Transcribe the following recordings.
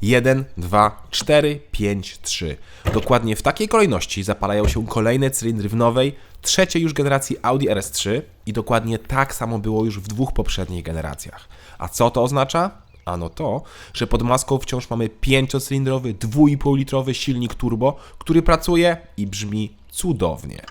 1, 2, 4, 5, 3. Dokładnie w takiej kolejności zapalają się kolejne cylindry w nowej, trzeciej już generacji Audi RS3 i dokładnie tak samo było już w dwóch poprzednich generacjach. A co to oznacza? Ano to, że pod maską wciąż mamy 5-cylindrowy, 2,5-litrowy silnik turbo, który pracuje i brzmi cudownie.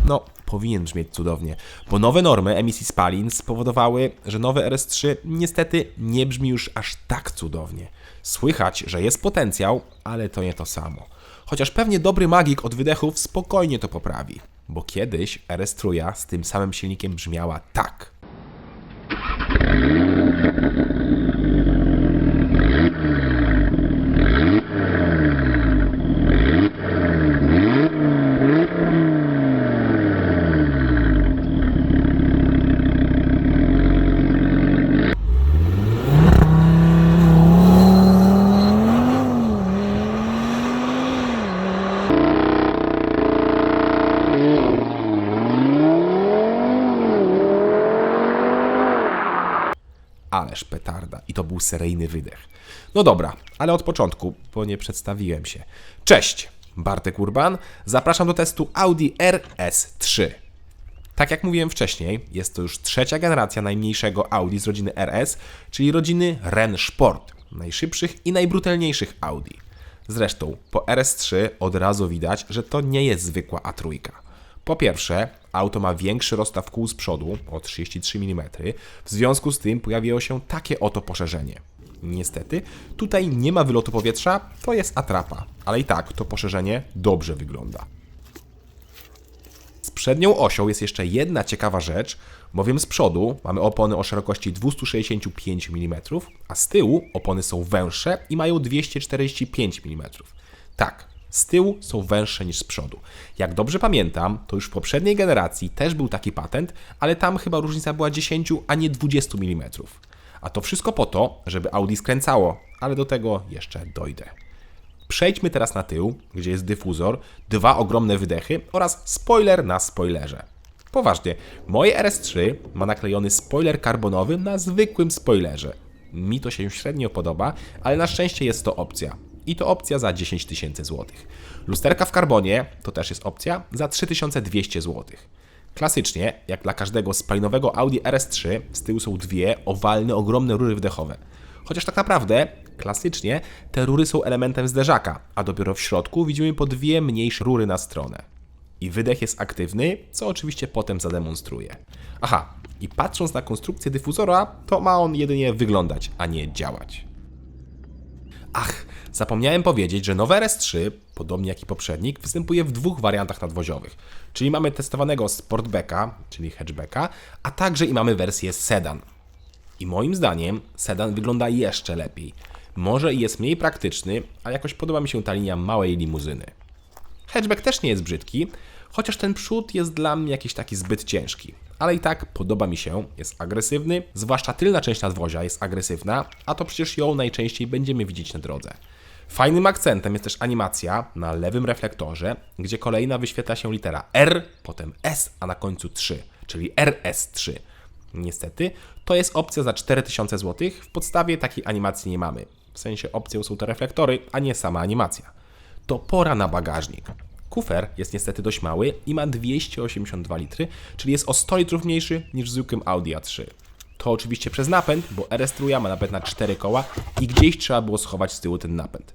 No, powinien brzmieć cudownie, bo nowe normy emisji spalin spowodowały, że nowy RS3 niestety nie brzmi już aż tak cudownie. Słychać, że jest potencjał, ale to nie to samo. Chociaż pewnie dobry magik od wydechów spokojnie to poprawi, bo kiedyś RS3 z tym samym silnikiem brzmiała tak. Ależ petarda. I to był seryjny wydech. No dobra, ale od początku, bo nie przedstawiłem się. Cześć, Bartek Urban. Zapraszam do testu Audi RS3. Tak jak mówiłem wcześniej, jest to już trzecia generacja najmniejszego Audi z rodziny RS, czyli rodziny Rennsport, najszybszych i najbrutalniejszych Audi. Zresztą po RS3 od razu widać, że to nie jest zwykła A3. Po pierwsze, auto ma większy rozstaw kół z przodu o 33 mm, w związku z tym pojawiło się takie oto poszerzenie. Niestety, tutaj nie ma wylotu powietrza, to jest atrapa, ale i tak to poszerzenie dobrze wygląda. Z przednią osią jest jeszcze jedna ciekawa rzecz, bowiem z przodu mamy opony o szerokości 265 mm, a z tyłu opony są węższe i mają 245 mm. Tak, z tyłu są węższe niż z przodu. Jak dobrze pamiętam, to już w poprzedniej generacji też był taki patent, ale tam chyba różnica była 10, a nie 20 mm. A to wszystko po to, żeby Audi skręcało, ale do tego jeszcze dojdę. Przejdźmy teraz na tył, gdzie jest dyfuzor, dwa ogromne wydechy oraz spoiler na spoilerze. Poważnie, moje RS3 ma naklejony spoiler karbonowy na zwykłym spoilerze. Mi to się średnio podoba, ale na szczęście jest to opcja. I to opcja za 10 000 złotych. Lusterka w karbonie to też jest opcja za 3200 złotych. Klasycznie, jak dla każdego spalinowego Audi RS3, z tyłu są dwie owalne, ogromne rury wdechowe. Chociaż tak naprawdę, klasycznie, te rury są elementem zderzaka, a dopiero w środku widzimy po dwie mniejsze rury na stronę. I wydech jest aktywny, co oczywiście potem zademonstruję. Aha, i patrząc na konstrukcję dyfuzora, to ma on jedynie wyglądać, a nie działać. Ach, zapomniałem powiedzieć, że nowy RS3, podobnie jak i poprzednik, występuje w dwóch wariantach nadwoziowych. Czyli mamy testowanego Sportbacka, czyli hatchbacka, a także i mamy wersję sedan. I moim zdaniem sedan wygląda jeszcze lepiej. Może i jest mniej praktyczny, ale jakoś podoba mi się ta linia małej limuzyny. Hatchback też nie jest brzydki, chociaż ten przód jest dla mnie jakiś taki zbyt ciężki. Ale i tak podoba mi się, jest agresywny, zwłaszcza tylna część nadwozia jest agresywna, a to przecież ją najczęściej będziemy widzieć na drodze. Fajnym akcentem jest też animacja na lewym reflektorze, gdzie kolejna wyświetla się litera R, potem S, a na końcu 3, czyli RS3. Niestety, to jest opcja za 4000 zł, w podstawie takiej animacji nie mamy. W sensie opcją są te reflektory, a nie sama animacja. To pora na bagażnik. Kufer jest niestety dość mały i ma 282 litry, czyli jest o 100 litrów mniejszy niż w zwykłym Audi A3. To oczywiście przez napęd, bo RS3 ma napęd na 4 koła i gdzieś trzeba było schować z tyłu ten napęd.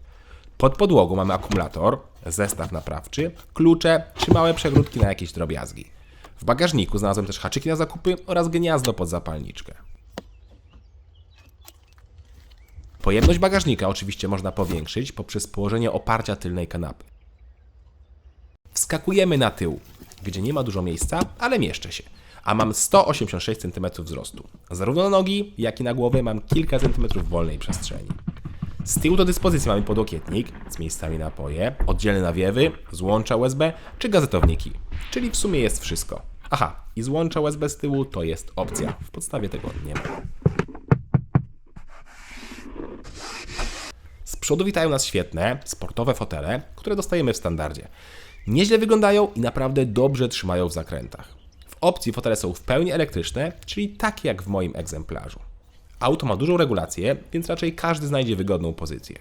Pod podłogą mamy akumulator, zestaw naprawczy, klucze czy małe przegródki na jakieś drobiazgi. W bagażniku znalazłem też haczyki na zakupy oraz gniazdo pod zapalniczkę. Pojemność bagażnika oczywiście można powiększyć poprzez położenie oparcia tylnej kanapy. Wskakujemy na tył, gdzie nie ma dużo miejsca, ale mieszczę się. A mam 186 cm wzrostu. Zarówno na nogi, jak i na głowę mam kilka centymetrów wolnej przestrzeni. Z tyłu do dyspozycji mamy podłokietnik z miejscami na napoje, oddzielne nawiewy, złącza USB czy gazetowniki. Czyli w sumie jest wszystko. Aha, i złącza USB z tyłu to jest opcja. W podstawie tego nie ma. Z przodu witają nas świetne, sportowe fotele, które dostajemy w standardzie. Nieźle wyglądają i naprawdę dobrze trzymają w zakrętach. W opcji fotele są w pełni elektryczne, czyli takie jak w moim egzemplarzu. Auto ma dużą regulację, więc raczej każdy znajdzie wygodną pozycję.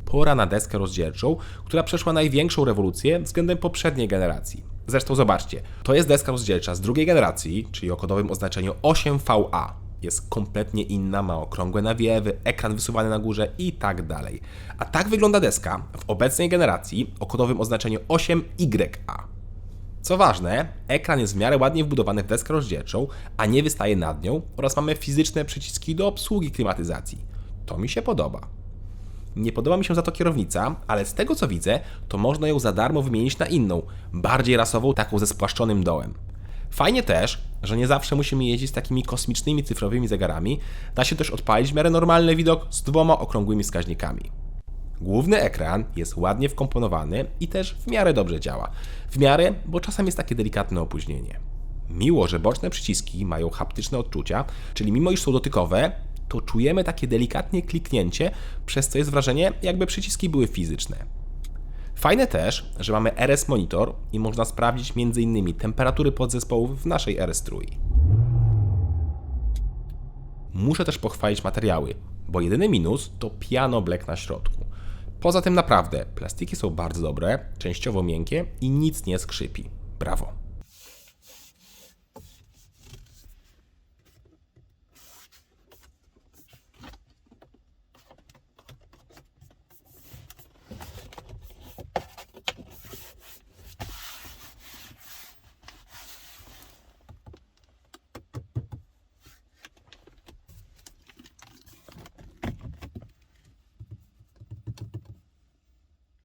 Pora na deskę rozdzielczą, która przeszła największą rewolucję względem poprzedniej generacji. Zresztą zobaczcie, to jest deska rozdzielcza z drugiej generacji, czyli o kodowym oznaczeniu 8VA. Jest kompletnie inna, ma okrągłe nawiewy, ekran wysuwany na górze i tak dalej. A tak wygląda deska w obecnej generacji o kodowym oznaczeniu 8YA. Co ważne, ekran jest w miarę ładnie wbudowany w deskę rozdzielczą, a nie wystaje nad nią oraz mamy fizyczne przyciski do obsługi klimatyzacji. To mi się podoba. Nie podoba mi się za to kierownica, ale z tego co widzę, to można ją za darmo wymienić na inną, bardziej rasową, taką ze spłaszczonym dołem. Fajnie też, że nie zawsze musimy jeździć z takimi kosmicznymi cyfrowymi zegarami, da się też odpalić w miarę normalny widok z dwoma okrągłymi wskaźnikami. Główny ekran jest ładnie wkomponowany i też w miarę dobrze działa. W miarę, bo czasem jest takie delikatne opóźnienie. Miło, że boczne przyciski mają haptyczne odczucia, czyli mimo iż są dotykowe, to czujemy takie delikatnie kliknięcie, przez co jest wrażenie, jakby przyciski były fizyczne. Fajne też, że mamy RS Monitor i można sprawdzić m.in. temperatury podzespołów w naszej RS Trój. Muszę też pochwalić materiały, bo jedyny minus to piano black na środku. Poza tym naprawdę, plastiki są bardzo dobre, częściowo miękkie i nic nie skrzypi. Brawo!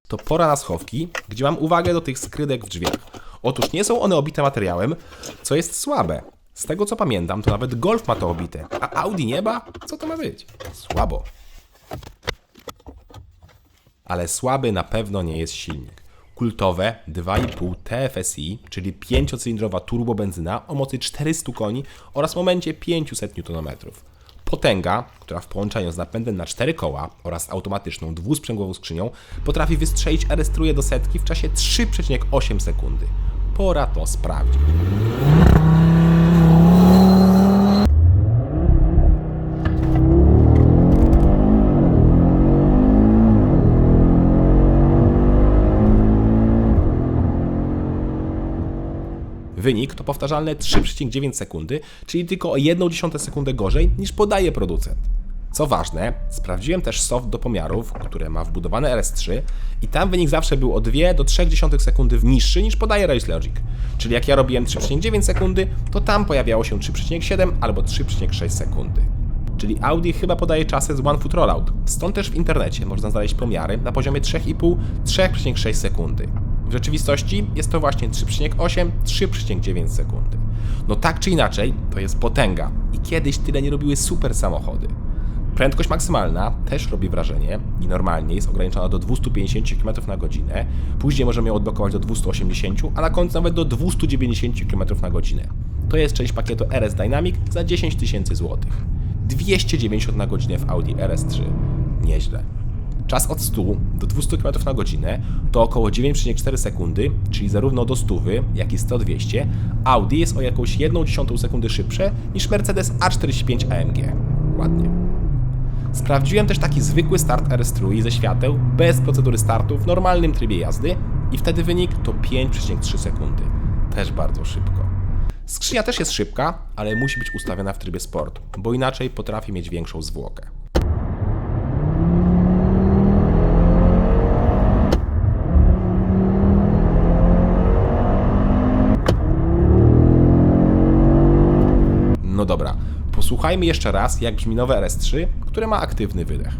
To pora na schowki, gdzie mam uwagę do tych skrydek w drzwiach. Otóż nie są one obite materiałem, co jest słabe. Z tego co pamiętam, to nawet Golf ma to obite, a Audi nie ma? Co to ma być? Słabo. Ale słaby na pewno nie jest silnik. Kultowe 2,5 TFSI, czyli 5-cylindrowa turbobenzyna o mocy 400 koni oraz momencie 500 Nm. Potęga, która w połączeniu z napędem na 4 koła oraz automatyczną dwusprzęgłową skrzynią potrafi wystrzelić RS Trójkę do setki w czasie 3,8 sekundy. Pora to sprawdzić. Wynik to powtarzalne 3,9 sekundy, czyli tylko o 1/10 sekundy gorzej niż podaje producent. Co ważne, sprawdziłem też soft do pomiarów, które ma wbudowane RS3 i tam wynik zawsze był o 2 do 0,3 sekundy niższy niż podaje RaceLogic. Czyli jak ja robiłem 3,9 sekundy, to tam pojawiało się 3,7 albo 3,6 sekundy. Czyli Audi chyba podaje czasy z One Foot Rollout. Stąd też w internecie można znaleźć pomiary na poziomie 3,5-3,6 sekundy. W rzeczywistości jest to właśnie 3,8-3,9 sekundy. No tak czy inaczej, to jest potęga i kiedyś tyle nie robiły super samochody. Prędkość maksymalna też robi wrażenie i normalnie jest ograniczona do 250 km na godzinę, później możemy ją odblokować do 280, a na końcu nawet do 290 km na godzinę. To jest część pakietu RS Dynamic za 10 000 złotych. 290 na godzinę w Audi RS3. Nieźle. Czas od 100 do 200 km na godzinę to około 9,4 sekundy, czyli zarówno do 100, jak i 100-200, Audi jest o jakąś 1/10 sekundy szybsze niż Mercedes A45 AMG. Ładnie. Sprawdziłem też taki zwykły start RS Trójki ze świateł, bez procedury startu, w normalnym trybie jazdy i wtedy wynik to 5,3 sekundy. Też bardzo szybko. Skrzynia też jest szybka, ale musi być ustawiona w trybie sport, bo inaczej potrafi mieć większą zwłokę. No dobra, posłuchajmy jeszcze raz, jak brzmi nowe RS3, które ma aktywny wydech.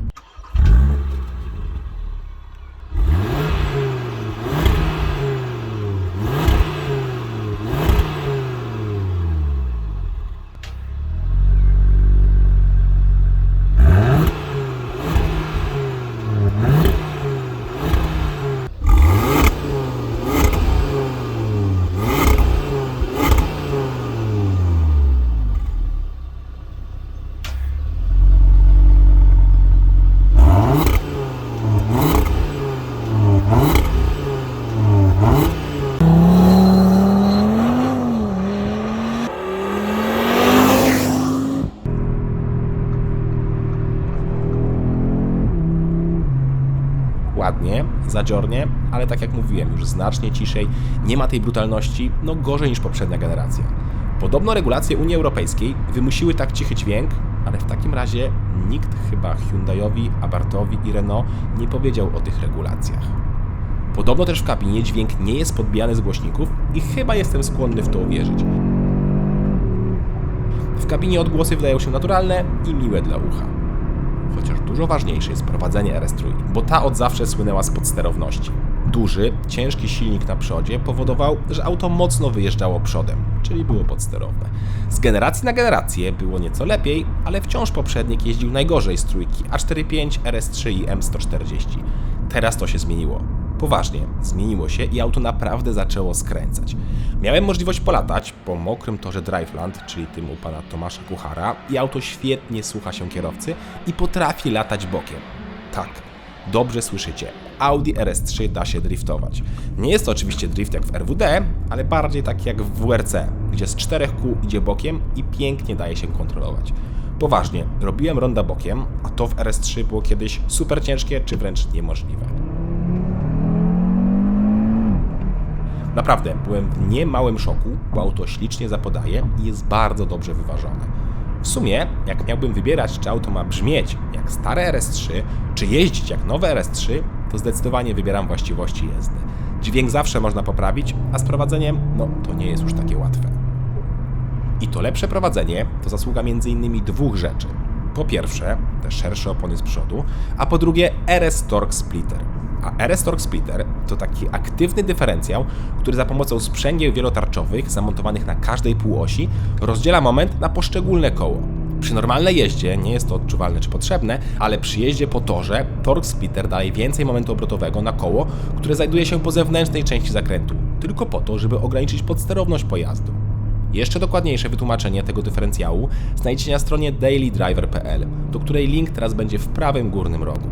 zadziornie, ale tak jak mówiłem, już znacznie ciszej, nie ma tej brutalności, no gorzej niż poprzednia generacja. Podobno regulacje Unii Europejskiej wymusiły tak cichy dźwięk, ale w takim razie nikt chyba Hyundaiowi, Abarthowi i Renault nie powiedział o tych regulacjach. Podobno też w kabinie dźwięk nie jest podbijany z głośników i chyba jestem skłonny w to uwierzyć. W kabinie odgłosy wydają się naturalne i miłe dla ucha. Chociaż dużo ważniejsze jest prowadzenie RS3, bo ta od zawsze słynęła z podsterowności. Duży, ciężki silnik na przodzie powodował, że auto mocno wyjeżdżało przodem, czyli było podsterowne. Z generacji na generację było nieco lepiej, ale wciąż poprzednik jeździł najgorzej z trójki A45, RS3 i M140. Teraz to się zmieniło. Poważnie, zmieniło się i auto naprawdę zaczęło skręcać. Miałem możliwość polatać po mokrym torze Driveland, czyli tym u pana Tomasza Kuchara, i auto świetnie słucha się kierowcy i potrafi latać bokiem. Tak, dobrze słyszycie, Audi RS3 da się driftować. Nie jest to oczywiście drift jak w RWD, ale bardziej tak jak w WRC, gdzie z 4 kół idzie bokiem i pięknie daje się kontrolować. Poważnie, robiłem ronda bokiem, a to w RS3 było kiedyś super ciężkie czy wręcz niemożliwe. Naprawdę, byłem w niemałym szoku, bo auto ślicznie zapodaje i jest bardzo dobrze wyważone. W sumie, jak miałbym wybierać, czy auto ma brzmieć jak stare RS3, czy jeździć jak nowe RS3, to zdecydowanie wybieram właściwości jazdy. Dźwięk zawsze można poprawić, a z prowadzeniem, no to nie jest już takie łatwe. I to lepsze prowadzenie to zasługa m.in. dwóch rzeczy. Po pierwsze, te szersze opony z przodu, a po drugie RS Torque Splitter. A RS Torque Splitter to taki aktywny dyferencjał, który za pomocą sprzęgieł wielotarczowych zamontowanych na każdej półosi rozdziela moment na poszczególne koło. Przy normalnej jeździe nie jest to odczuwalne czy potrzebne, ale przy jeździe po torze Torque Splitter daje więcej momentu obrotowego na koło, które znajduje się po zewnętrznej części zakrętu, tylko po to, żeby ograniczyć podsterowność pojazdu. Jeszcze dokładniejsze wytłumaczenie tego dyferencjału znajdziecie na stronie dailydriver.pl, do której link teraz będzie w prawym górnym rogu.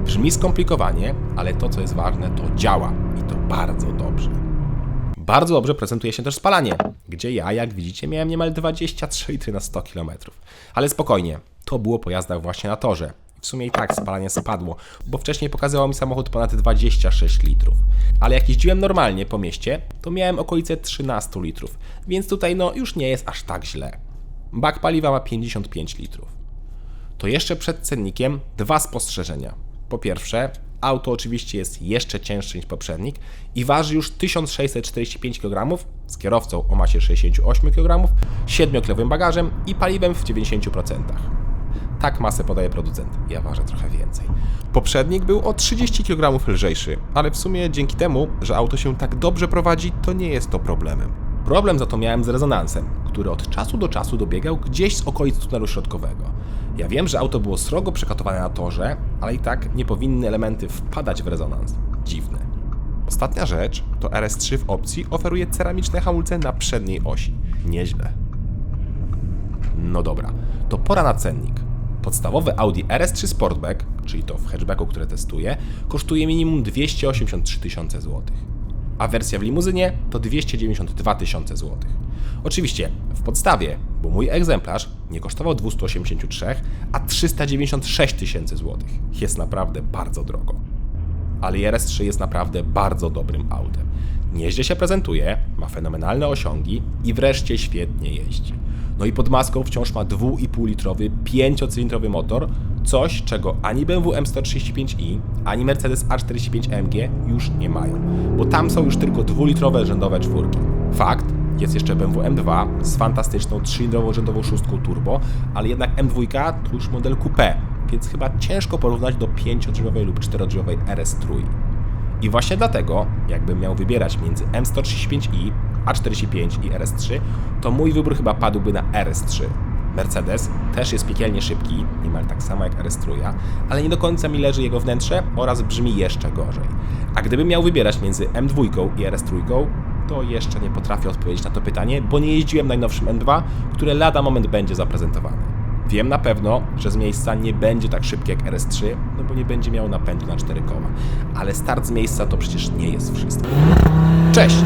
Brzmi skomplikowanie, ale to co jest ważne, to działa i to bardzo dobrze. Bardzo dobrze prezentuje się też spalanie, gdzie ja, jak widzicie, miałem niemal 23 litry na 100 km. Ale spokojnie, to było po jazdach właśnie na torze. W sumie i tak spalanie spadło, bo wcześniej pokazywał mi samochód ponad 26 litrów. Ale jak jeździłem normalnie po mieście, to miałem okolice 13 litrów, więc tutaj no już nie jest aż tak źle. Bak paliwa ma 55 litrów. To jeszcze przed cennikiem dwa spostrzeżenia. Po pierwsze, auto oczywiście jest jeszcze cięższe niż poprzednik i waży już 1645 kg z kierowcą o masie 68 kg, 7-kilowym bagażem i paliwem w 90%. Tak masę podaje producent, ja ważę trochę więcej. Poprzednik był o 30 kg lżejszy, ale w sumie dzięki temu, że auto się tak dobrze prowadzi, to nie jest to problemem. Problem za to miałem z rezonansem, który od czasu do czasu dobiegał gdzieś z okolic tunelu środkowego. Ja wiem, że auto było srogo przekatowane na torze, ale i tak nie powinny elementy wpadać w rezonans. Dziwne. Ostatnia rzecz to RS3 w opcji oferuje ceramiczne hamulce na przedniej osi. Nieźle. No dobra, to pora na cennik. Podstawowy Audi RS3 Sportback, czyli to w hatchbacku, które testuję, kosztuje minimum 283 tysiące złotych. A wersja w limuzynie to 292 tysiące złotych. Oczywiście w podstawie, bo mój egzemplarz nie kosztował 283, a 396 tysięcy złotych. Jest naprawdę bardzo drogo. Ale RS3 jest naprawdę bardzo dobrym autem. Nieźle się prezentuje, ma fenomenalne osiągi i wreszcie świetnie jeździ. No i pod maską wciąż ma 2,5-litrowy, 5-cylindrowy motor, coś czego ani BMW M135i, ani Mercedes A45 AMG już nie mają, bo tam są już tylko 2-litrowe rzędowe czwórki. Fakt, jest jeszcze BMW M2 z fantastyczną 3-cylindrową rzędową szóstką turbo, ale jednak M2 to już model coupé, więc chyba ciężko porównać do 5-drzwiowej lub 4-drzwiowej RS3. I właśnie dlatego, jakbym miał wybierać między M135i, A45 i RS3, to mój wybór chyba padłby na RS3. Mercedes też jest piekielnie szybki, niemal tak samo jak RS3, ale nie do końca mi leży jego wnętrze oraz brzmi jeszcze gorzej. A gdybym miał wybierać między M2 i RS3, to jeszcze nie potrafię odpowiedzieć na to pytanie, bo nie jeździłem najnowszym M2, które lada moment będzie zaprezentowane. Wiem na pewno, że z miejsca nie będzie tak szybki jak RS3, no bo nie będzie miał napędu na 4 koła. Ale start z miejsca to przecież nie jest wszystko. Cześć!